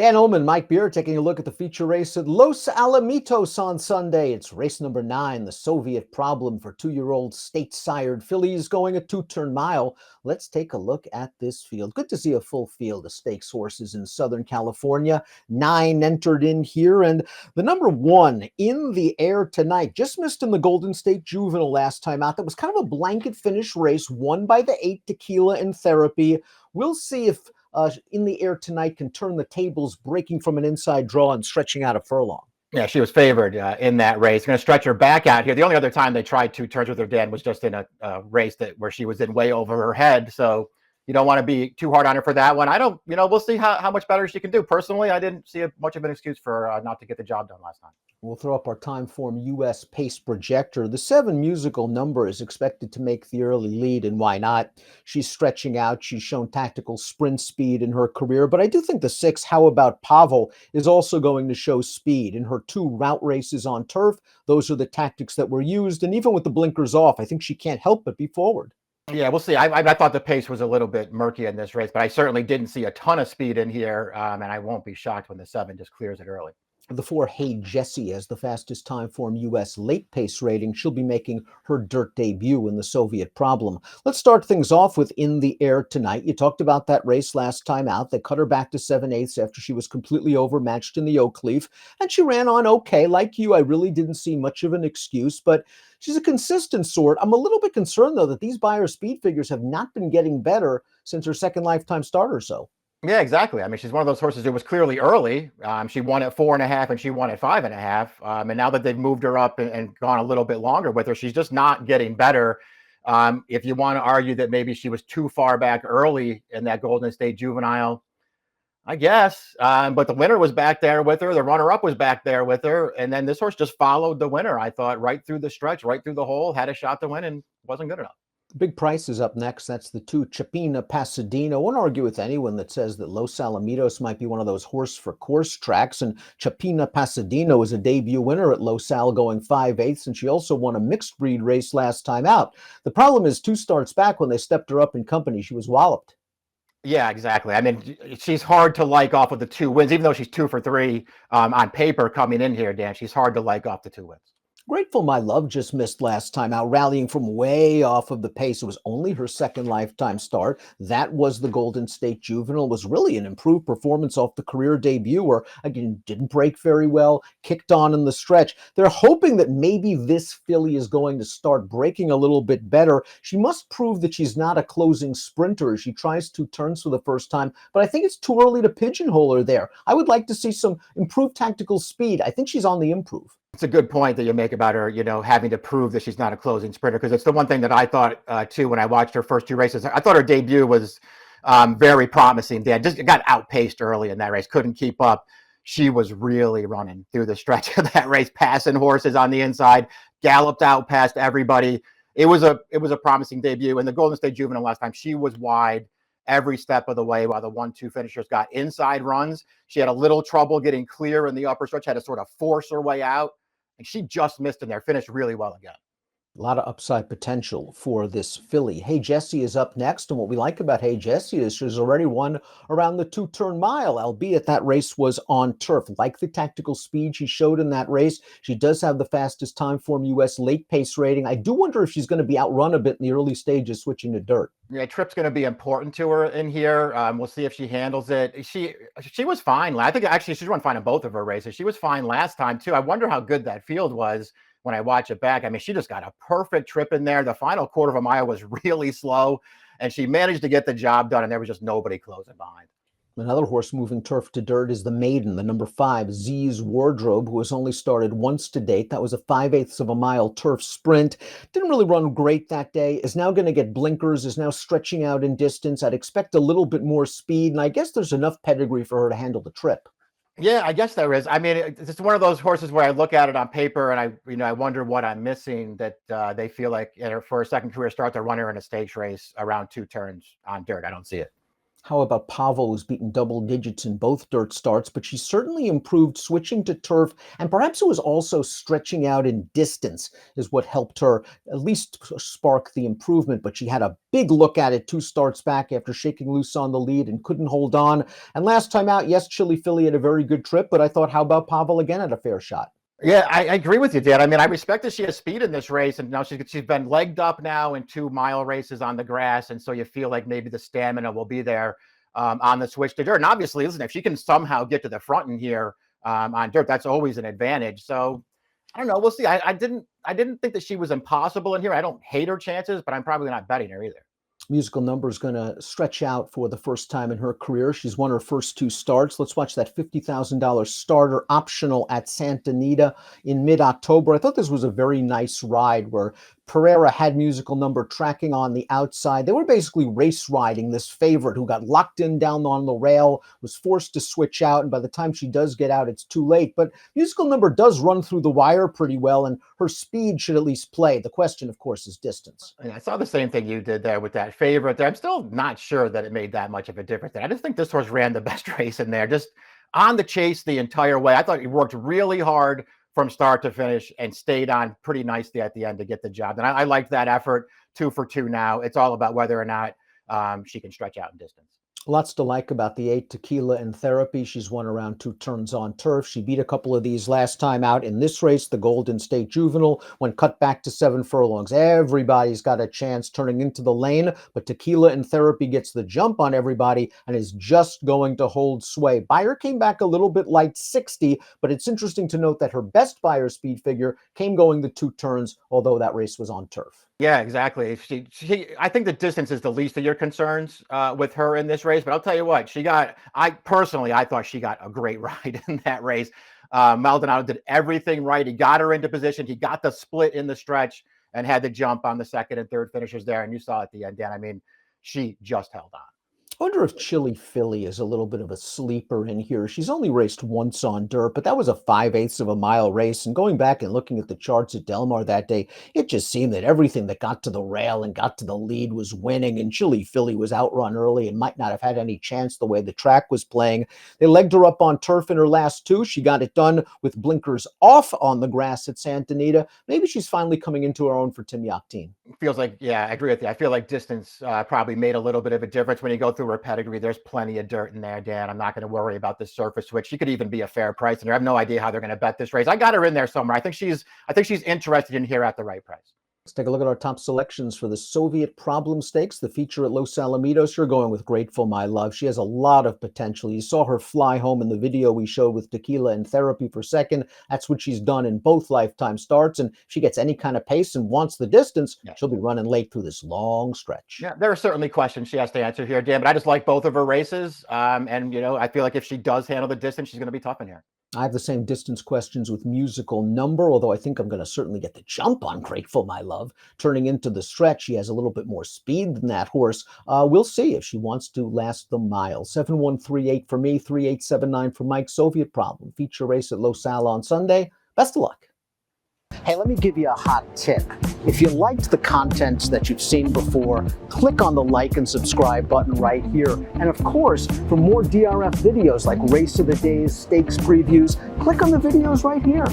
Dan Illman, Mike Beer, taking a look at the feature race at Los Alamitos on Sunday. It's race number 9, the Soviet problem for 2-year-old state-sired fillies going a 2-turn mile. Let's take a look at this field. Good to see a full field of stakes horses in Southern California. 9 entered in here, and the number 1 in the air tonight just missed in the Golden State Juvenile last time out. That was kind of a blanket finish race, won by the 8 Tequila and Therapy. We'll see if in the air tonight can turn the tables, breaking from an inside draw and stretching out a furlong. Yeah, she was favored in that race. Going to stretch her back out here. The only other time they tried 2 turns with her, Dan, was just in a race where she was in way over her head. So you don't want to be too hard on her for that one. We'll see how much better she can do. Personally, I didn't see much of an excuse for her not to get the job done last time. We'll throw up our Timeform US pace projector. The 7 musical number is expected to make the early lead, and why not? She's stretching out. She's shown tactical sprint speed in her career, but I do think the 6, How About Pavel, is also going to show speed. In her 2 route races on turf, those are the tactics that were used, and even with the blinkers off, I think she can't help but be forward. Yeah, we'll see. I thought the pace was a little bit murky in this race, but I certainly didn't see a ton of speed in here, and I won't be shocked when the 7 just clears it early. The 4, Hey Jessie, has the fastest Timeform US late pace rating. She'll be making her dirt debut in the Soviet problem. Let's start things off with In the Air tonight. You talked about that race last time out. They cut her back to 7/8 after she was completely overmatched in the Oakleaf, and she ran on okay. Like you, I really didn't see much of an excuse, but she's a consistent sort. I'm a little bit concerned, though, that these Beyer speed figures have not been getting better since her second lifetime start or so. Yeah, exactly. I mean, she's one of those horses who was clearly early. She won at 4.5 and she won at 5.5. And now that they've moved her up and gone a little bit longer with her, she's just not getting better. If you want to argue that maybe she was too far back early in that Golden State Juvenile, I guess. But the winner was back there with her. The runner-up was back there with her. And then this horse just followed the winner, I thought, right through the stretch, right through the hole, had a shot to win and wasn't good enough. Big Price is up next. That's the 2, Chapina Pasadena. I won't argue with anyone that says that Los Alamitos might be one of those horse for course tracks, and Chapina Pasadena was a debut winner at Los Al going 5/8, and she also won a mixed breed race last time out. The problem is 2 starts back when they stepped her up in company, she was walloped. Yeah, exactly. I mean, she's hard to like off of the 2 wins, even though she's 2 for 3 on paper coming in here, Dan. She's hard to like off the 2 wins. Grateful My Love just missed last time out, rallying from way off of the pace. It was only her second lifetime start. That was the Golden State Juvenile. It was really an improved performance off the career debut where, again, didn't break very well, kicked on in the stretch. They're hoping that maybe this filly is going to start breaking a little bit better. She must prove that she's not a closing sprinter as she tries 2 turns for the first time, but I think it's too early to pigeonhole her there. I would like to see some improved tactical speed. I think she's on the improve. It's a good point that you make about her, having to prove that she's not a closing sprinter, because it's the one thing that I thought, too, when I watched her first 2 races. I thought her debut was very promising. Dan just got outpaced early in that race, couldn't keep up. She was really running through the stretch of that race, passing horses on the inside, galloped out past everybody. It was a promising debut. And the Golden State Juvenile last time, she was wide every step of the way while the 1-2 finishers got inside runs. She had a little trouble getting clear in the upper stretch, had to sort of force her way out. And she just missed in there, finished really well again. A lot of upside potential for this filly. Hey Jessie is up next, and what we like about Hey Jessie is she's already won around the 2-turn mile, albeit that race was on turf. Like the tactical speed she showed in that race, she does have the fastest Timeform US late pace rating. I do wonder if she's going to be outrun a bit in the early stages, switching to dirt. Yeah, trip's going to be important to her in here. We'll see if she handles it. She was fine. I think actually she's run fine in both of her races. She was fine last time too. I wonder how good that field was when I watch it back. I mean, she just got a perfect trip in there. The final quarter of a mile was really slow, and she managed to get the job done, and there was just nobody closing behind. Another horse moving turf to dirt is the maiden, the number 5, Z's Wardrobe, who has only started once to date. That was a 5/8 of a mile turf sprint. Didn't really run great that day. Is now going to get blinkers, is now stretching out in distance. I'd expect a little bit more speed, and I guess there's enough pedigree for her to handle the trip. Yeah, I guess there is. I mean, it's one of those horses where I look at it on paper and I wonder what I'm missing, that they feel like for a second career start, they're running her in a stakes race around 2 turns on dirt. I don't see it. How about Pavel, who's beaten double digits in both dirt starts, but she certainly improved switching to turf, and perhaps it was also stretching out in distance is what helped her at least spark the improvement. But she had a big look at it 2 starts back after shaking loose on the lead and couldn't hold on. And last time out, yes, Chili Philly had a very good trip, but I thought, how about Pavel again at a fair shot? Yeah, I agree with you, Dan. I mean, I respect that she has speed in this race, and now she's been legged up now in 2 mile races on the grass, and so you feel like maybe the stamina will be there on the switch to dirt. And obviously, listen, if she can somehow get to the front in here on dirt, that's always an advantage. So I don't know. We'll see. I didn't think that she was impossible in here. I don't hate her chances, but I'm probably not betting her either. Musical number is going to stretch out for the first time in her career. She's won her first 2 starts. Let's watch that $50,000 starter optional at Santa Anita in mid-October. I thought this was a very nice ride where Pereira had musical number tracking on the outside. They were basically race riding this favorite who got locked in down on the rail, was forced to switch out, and by the time she does get out, it's too late. But musical number does run through the wire pretty well, and her speed should at least play. The question, of course, is distance. And I saw the same thing you did there with that favorite there. I'm still not sure that it made that much of a difference. I just think this horse ran the best race in there, just on the chase the entire way. I thought he worked really hard from start to finish and stayed on pretty nicely at the end to get the job. And I liked that effort. 2 for 2 now. It's all about whether or not she can stretch out in distance. Lots to like about the 8 Tequila and Therapy. She's won around 2 turns on turf. She beat a couple of these last time out in this race, the Golden State Juvenile, when cut back to 7 furlongs. Everybody's got a chance turning into the lane, but Tequila and Therapy gets the jump on everybody and is just going to hold sway. Beyer came back a little bit light 60, but it's interesting to note that her best Beyer speed figure came going the 2 turns, although that race was on turf. Yeah, exactly. I think the distance is the least of your concerns with her in this race. But I'll tell you what, I thought she got a great ride in that race. Maldonado did everything right. He got her into position. He got the split in the stretch and had the jump on the second and third finishers there. And you saw at the end, Dan, I mean, she just held on. I wonder if Chili Philly is a little bit of a sleeper in here. She's only raced once on dirt, but that was a 5/8 of a mile race. And going back and looking at the charts at Del Mar that day, it just seemed that everything that got to the rail and got to the lead was winning. And Chili Philly was outrun early and might not have had any chance the way the track was playing. They legged her up on turf in her last 2. She got it done with blinkers off on the grass at Santa Anita. Maybe she's finally coming into her own for Tim Yakteen. Feels like, yeah, I agree with you. I feel like distance probably made a little bit of a difference when you go through her pedigree. There's plenty of dirt in there, Dan. I'm not going to worry about the surface switch. She could even be a fair price in there. I have no idea how they're going to bet this race. I got her in there somewhere. I think she's interested in here at the right price. Let's take a look at our top selections for the Soviet Problem Stakes, the feature at Los Alamitos. You're going with Grateful My Love. She has a lot of potential. You saw her fly home in the video we showed with Tequila and Therapy for second. That's what she's done in both lifetime starts. And if she gets any kind of pace and wants the distance, she'll be running late through this long stretch. Yeah, there are certainly questions she has to answer here, Dan, but I just like both of her races. And, I feel like if she does handle the distance, she's going to be tough in here. I have the same distance questions with musical number, although I think I'm going to certainly get the jump on Grateful My Love. Turning into the stretch, she has a little bit more speed than that horse. We'll see if she wants to last the mile. 7138 for me, 3879 for Mike. Soviet Problem. Feature race at Los Al on Sunday. Best of luck. Hey, let me give you a hot tip. If you liked the content that you've seen before, click on the like and subscribe button right here. And of course, for more DRF videos like Race of the Days, stakes previews, click on the videos right here.